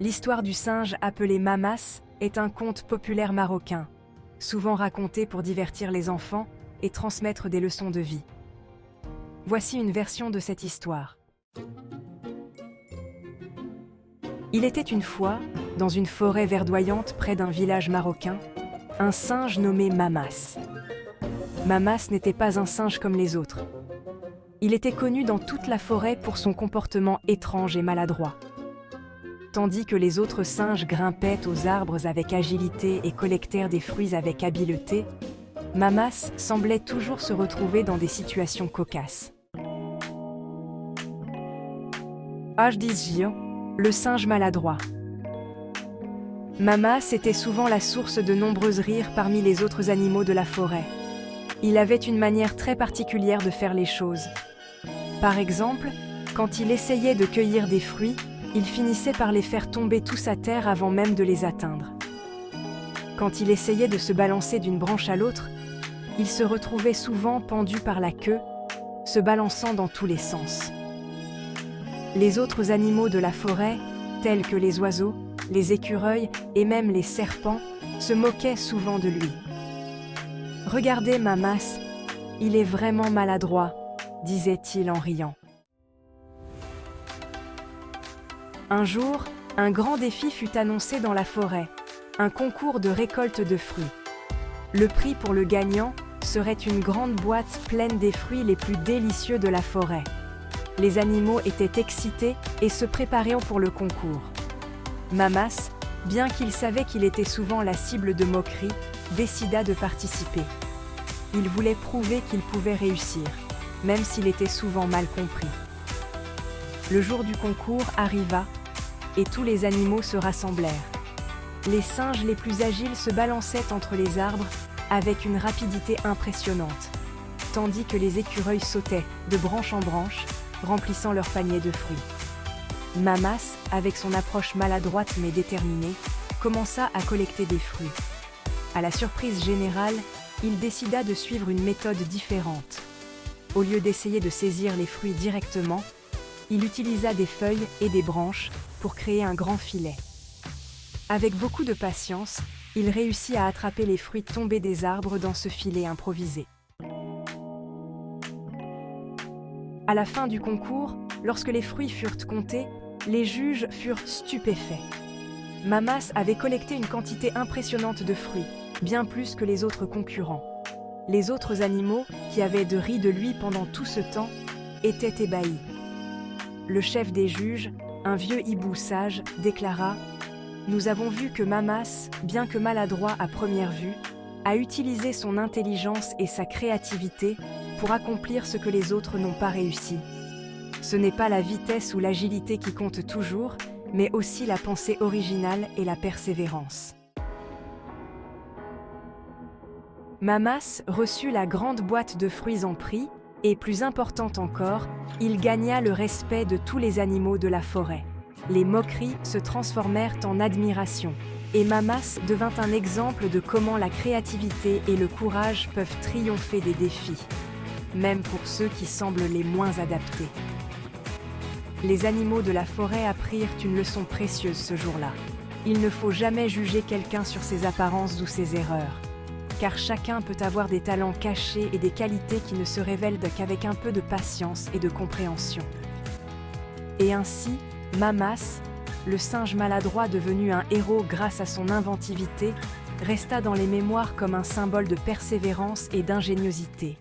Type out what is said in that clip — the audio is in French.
L'histoire du singe appelé Mamas est un conte populaire marocain, souvent raconté pour divertir les enfants et transmettre des leçons de vie. Voici une version de cette histoire. Il était une fois, dans une forêt verdoyante près d'un village marocain, un singe nommé Mamas. Mamas n'était pas un singe comme les autres. Il était connu dans toute la forêt pour son comportement étrange et maladroit. Tandis que les autres singes grimpaient aux arbres avec agilité et collectèrent des fruits avec habileté, Mamas semblait toujours se retrouver dans des situations cocasses. Ajdizgir, le singe maladroit. Mamas était souvent la source de nombreux rires parmi les autres animaux de la forêt. Il avait une manière très particulière de faire les choses. Par exemple, quand il essayait de cueillir des fruits, il finissait par les faire tomber tous à terre avant même de les atteindre. Quand il essayait de se balancer d'une branche à l'autre, il se retrouvait souvent pendu par la queue, se balançant dans tous les sens. Les autres animaux de la forêt, tels que les oiseaux, les écureuils et même les serpents, se moquaient souvent de lui. « Regardez Mamas, il est vraiment maladroit », disait-il en riant. Un jour, un grand défi fut annoncé dans la forêt, un concours de récolte de fruits. Le prix pour le gagnant serait une grande boîte pleine des fruits les plus délicieux de la forêt. Les animaux étaient excités et se préparaient pour le concours. Mamas, bien qu'il savait qu'il était souvent la cible de moqueries, décida de participer. Il voulait prouver qu'il pouvait réussir, même s'il était souvent mal compris. Le jour du concours arriva et tous les animaux se rassemblèrent. Les singes les plus agiles se balançaient entre les arbres avec une rapidité impressionnante, tandis que les écureuils sautaient de branche en branche, remplissant leur panier de fruits. Mamas, avec son approche maladroite mais déterminée, commença à collecter des fruits. À la surprise générale, il décida de suivre une méthode différente. Au lieu d'essayer de saisir les fruits directement, il utilisa des feuilles et des branches pour créer un grand filet. Avec beaucoup de patience, il réussit à attraper les fruits tombés des arbres dans ce filet improvisé. À la fin du concours, lorsque les fruits furent comptés, les juges furent stupéfaits. Mamas avait collecté une quantité impressionnante de fruits, bien plus que les autres concurrents. Les autres animaux, qui avaient ri de lui pendant tout ce temps, étaient ébahis. Le chef des juges, un vieux hibou sage, déclara « Nous avons vu que Mamas, bien que maladroit à première vue, a utilisé son intelligence et sa créativité pour accomplir ce que les autres n'ont pas réussi. Ce n'est pas la vitesse ou l'agilité qui comptent toujours, mais aussi la pensée originale et la persévérance. » Mamas reçut la grande boîte de fruits en prix, et plus important encore, il gagna le respect de tous les animaux de la forêt. Les moqueries se transformèrent en admiration, et Mamas devint un exemple de comment la créativité et le courage peuvent triompher des défis, même pour ceux qui semblent les moins adaptés. Les animaux de la forêt apprirent une leçon précieuse ce jour-là. Il ne faut jamais juger quelqu'un sur ses apparences ou ses erreurs, car chacun peut avoir des talents cachés et des qualités qui ne se révèlent qu'avec un peu de patience et de compréhension. Et ainsi, Mamas, le singe maladroit devenu un héros grâce à son inventivité, resta dans les mémoires comme un symbole de persévérance et d'ingéniosité.